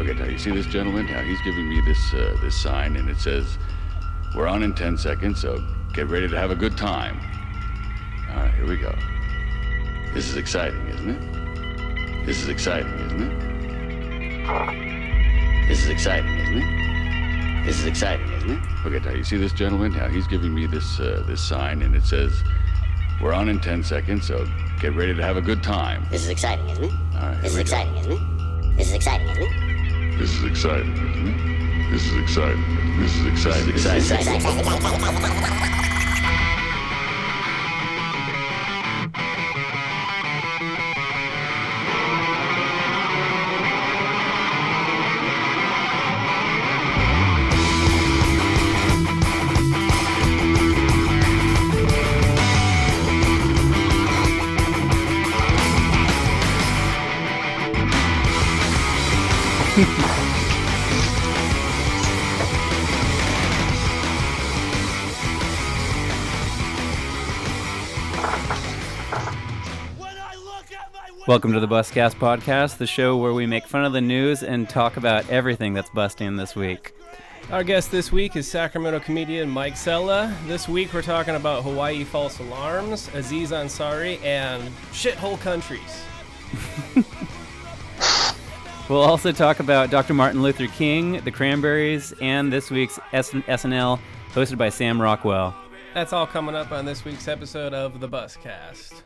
Okay, now you see this gentleman? Now he's giving me this sign, and it says, "We're on in 10 seconds, so get ready to have a good time." All right, here we go. This is exciting, isn't it? This is exciting, isn't it? This is exciting, isn't it? This is exciting, isn't it? Okay, now you see this gentleman? Now he's giving me this sign, and it says, "We're on in 10 seconds, so get ready to have a good time." This is exciting, isn't it? All right, This is exciting, isn't it? This is exciting, isn't it? This is exciting, isn't it? This is exciting. This is exciting. This is exciting. Welcome to the Buscast Podcast, the show where we make fun of the news and talk about everything that's busting this week. Our guest this week is Sacramento comedian Mike Cella. This week we're talking about Hawaii false alarms, Aziz Ansari, and shithole countries. We'll also talk about Dr. Martin Luther King, the Cranberries, and this week's SNL hosted by Sam Rockwell. That's all coming up on this week's episode of the Buscast.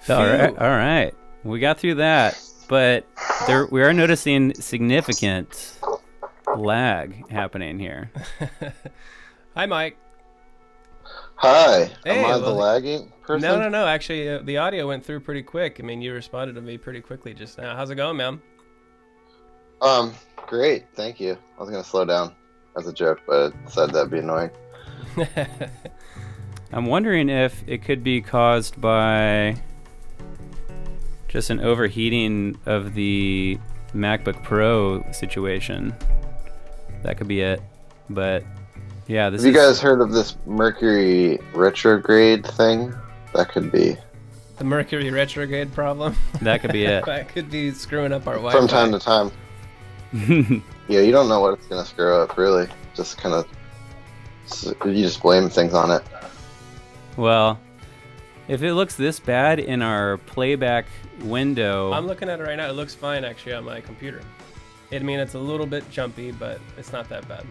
All right. We got through that, but we are noticing significant lag happening here. Hi, Mike. Hi. Hey, Am I the lagging person? No. Actually, the audio went through pretty quick. I mean, you responded to me pretty quickly just now. How's it going, man? Great. Thank you. I was going to slow down as a joke, but I said that'd be annoying. I'm wondering if it could be caused by just an overheating of the MacBook Pro situation. That could be it. But yeah, Have you guys heard of this Mercury retrograde thing? That could be. The Mercury retrograde problem? That could be it. That could be screwing up our Wi-Fi. From time to time. Yeah, you don't know what it's going to screw up, really. Just kind of, you just blame things on it. Well, if it looks this bad in our playback window... I'm looking at it right now. It looks fine, actually, on my computer. I mean, it's a little bit jumpy, but it's not that bad.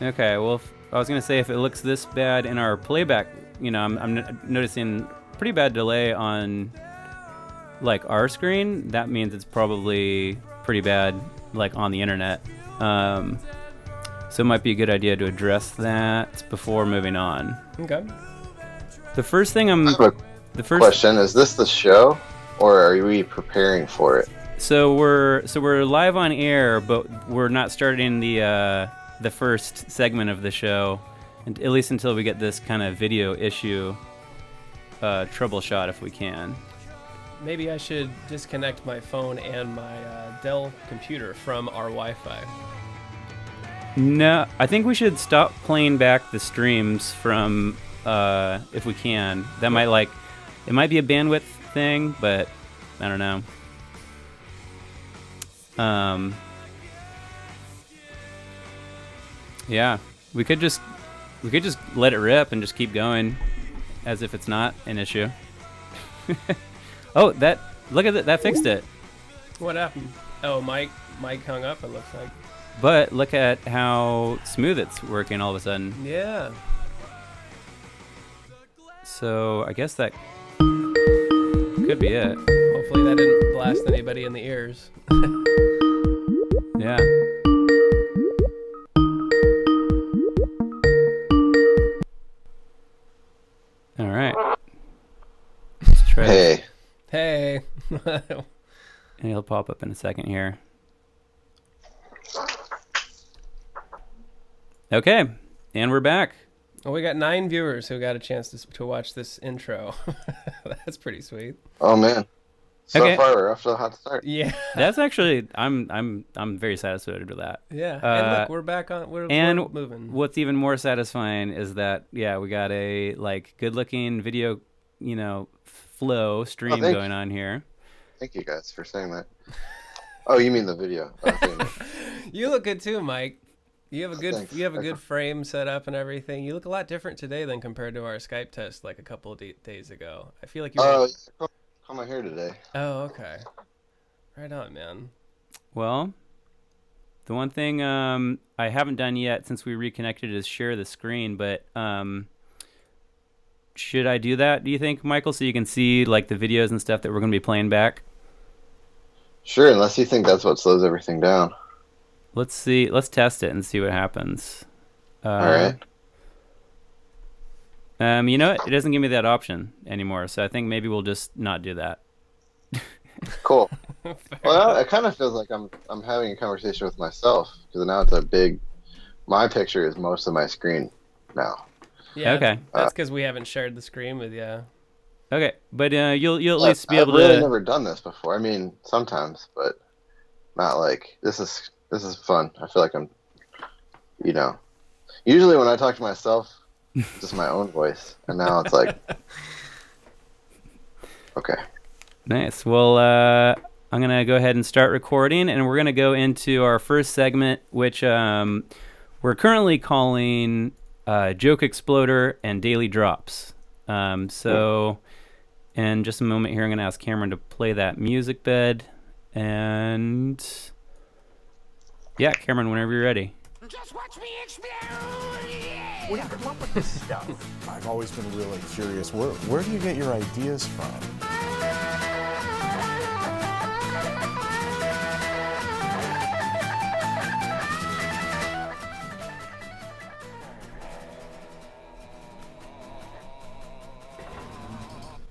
Okay, well, I was going to say, if it looks this bad in our playback, I'm noticing pretty bad delay on, like, our screen. That means it's probably pretty bad, like, on the internet. So it might be a good idea to address that before moving on. Okay. The first thing Question, is this the show, or are we preparing for it? So we're live on air, but we're not starting the first segment of the show, at least until we get this kind of video issue troubleshot if we can. Maybe I should disconnect my phone and my Dell computer from our Wi-Fi. No, I think we should stop playing back the streams from if we can. That might it might be a bandwidth thing, but I don't know. Yeah, we could just let it rip and just keep going as if it's not an issue. Oh, look at that fixed it. What happened? Oh, Mike hung up, it looks like. But look at how smooth it's working all of a sudden. Yeah. So I guess that could be it. Hopefully that didn't blast anybody in the ears. Yeah. All right. Let's try this. Hey. And he'll pop up in a second here. Okay. And we're back. Well, we got 9 viewers who got a chance to watch this intro. That's pretty sweet. Oh man, so Okay. far we're off to a hot start. Yeah. That's actually I'm very satisfied with that. Yeah. And look, we're back on. We're moving. What's even more satisfying is that we got a good-looking video, flow stream going on here. Thank you guys for saying that. Oh, you mean the video? Okay. You look good too, Mike. You have a good Thanks. you have a good frame set up and everything. You look a lot different today than compared to our Skype test like a couple of days ago. I feel like you. Oh, call my hair today. Oh, okay. Right on, man. Well, the one thing I haven't done yet since we reconnected is share the screen, but should I do that, do you think, Michael, so you can see the videos and stuff that we're going to be playing back? Sure, unless you think that's what slows everything down. Let's see. Let's test it and see what happens. All right. You know what? It doesn't give me that option anymore, so I think maybe we'll just not do that. Cool. Well, it kind of feels like I'm having a conversation with myself because now it's my picture is most of my screen now. Yeah. Okay. That's because we haven't shared the screen with you. Okay, but you'll at least be able I've really to. never done this before. I mean, sometimes, but not like this is fun. I feel like I'm, usually when I talk to myself, just my own voice, and now it's like, okay. Nice. Well, I'm gonna go ahead and start recording, and we're gonna go into our first segment, which we're currently calling Joke Exploder and Daily Drops. So, in just a moment here, I'm gonna ask Cameron to play that music bed, and yeah, Cameron, whenever you're ready. Just watch me explode! Where do you come up with this stuff? I've always been really curious. Where do you get your ideas from?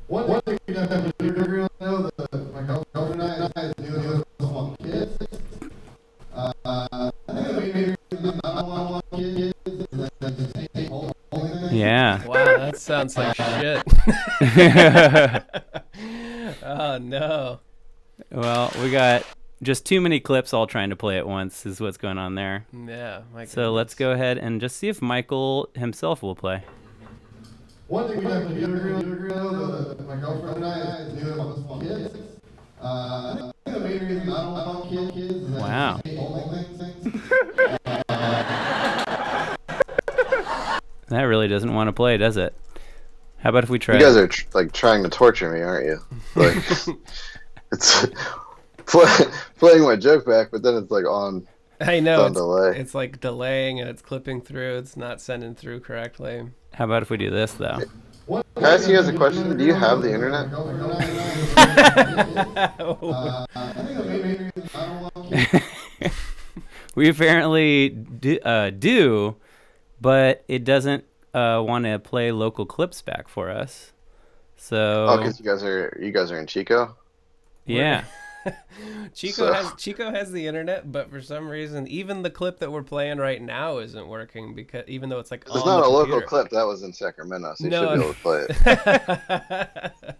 One thing you have to do know that my girlfriend and I do want kids. I think maybe not want kids. Yeah. Wow, that sounds like shit. Oh no. Well, we got just too many clips all trying to play at once is what's going on there. Yeah. My So let's go ahead and just see if Michael himself will play. One thing we have to do know that my girlfriend and I do want kids. I think the main reason I don't want kids is that Wow. I hate holding things. That really doesn't want to play, does it? How about if we try? You guys are trying to torture me, aren't you? Like it's playing my joke back, but then it's on. I know on delay. it's like delaying and it's clipping through. It's not sending through correctly. How about if we do this though? Can I ask you guys a question? Do you have the internet? I think the main reason I don't want kids. We apparently do, but it doesn't want to play local clips back for us. So Oh, because you guys are in Chico. yeah. Chico has the internet, but for some reason, even the clip that we're playing right now isn't working because even though it's It's on not the a local computer. clip. That was in Sacramento, so you No. should be able to play it.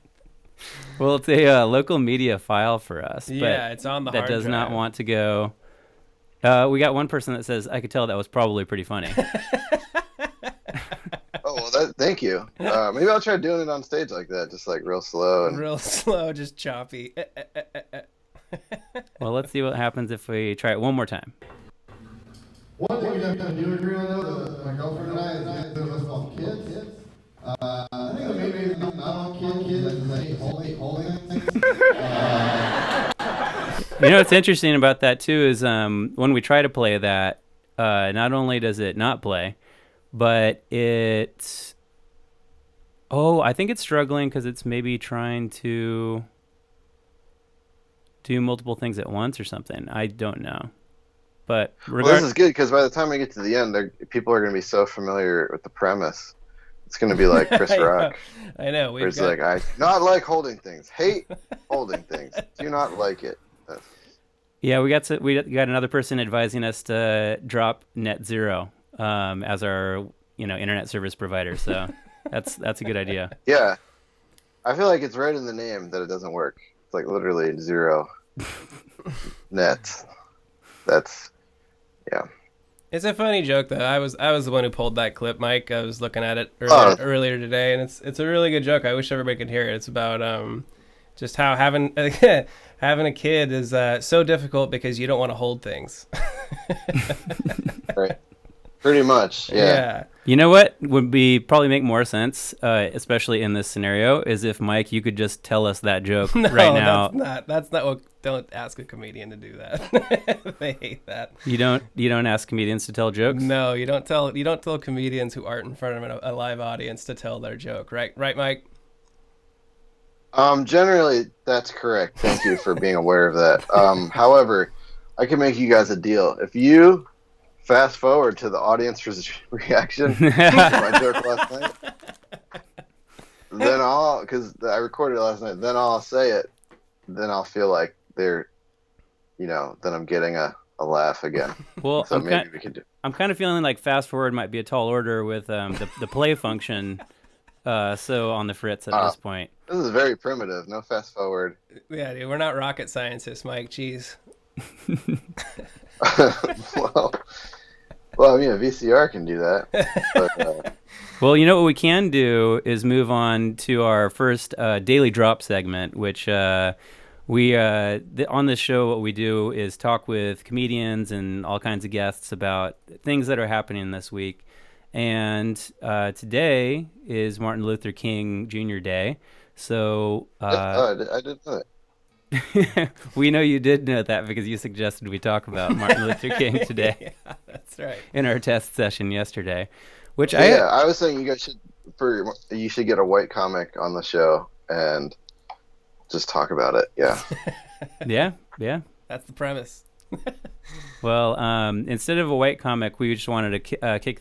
Well, it's a local media file for us. Yeah, but it's on the that hard does not drive. want to go. We got one person that says, "I could tell that was probably pretty funny." Oh, well, thank you. Maybe I'll try doing it on stage like that, just real slow. And Real slow, just choppy. Well, let's see what happens if we try it one more time. One thing we have to do know that my girlfriend and I do want kids. I think the main reason I don't want kids is that I hate holding things. You know what's interesting about that too is when we try to play that, not only does it not play, but it's. Oh, I think it's struggling because it's maybe trying to do multiple things at once or something. I don't know. But well, this is good because by the time we get to the end, people are going to be so familiar with the premise. It's going to be like Chris Rock. I know. Where it's I do not like holding things. Hate holding things. Do not like it. Yeah, we got another person advising us to drop net zero as our internet service provider. So that's a good idea. Yeah. I feel like it's right in the name that it doesn't work. It's like literally 0 nets. That's, yeah. It's a funny joke though. I was the one who pulled that clip, Mike. I was looking at it earlier today, and it's a really good joke. I wish everybody could hear it. It's about just how having having a kid is so difficult because you don't want to hold things. Right. Pretty much, yeah. You know what would probably make more sense, especially in this scenario, is if Mike, you could just tell us that joke right now. That's not what. Don't ask a comedian to do that. They hate that. You don't ask comedians to tell jokes? No, you don't tell comedians who aren't in front of a live audience to tell their joke. Right, Mike? Generally, that's correct. Thank you for being aware of that. However, I can make you guys a deal. If you fast forward to the audience reaction to my joke last night, then because I recorded it last night, then I'll say it, then I'll feel like they're, then I'm getting a laugh again. Well, so maybe we can do. I'm kind of feeling like fast forward might be a tall order with the play function. So on the fritz at this point. This is very primitive. No fast forward. Yeah, dude, we're not rocket scientists, Mike. Jeez. Well, I mean, a VCR can do that. But, well, what we can do is move on to our first daily drop segment, which we on this show, what we do is talk with comedians and all kinds of guests about things that are happening this week. And today is Martin Luther King Jr. Day. So I didn't know that. We know you did know that because you suggested we talk about Martin Luther King today. Yeah, that's right. In our test session yesterday, which I was saying you guys should get a white comic on the show and just talk about it. Yeah. yeah. That's the premise. Well, instead of a white comic, we just wanted to kick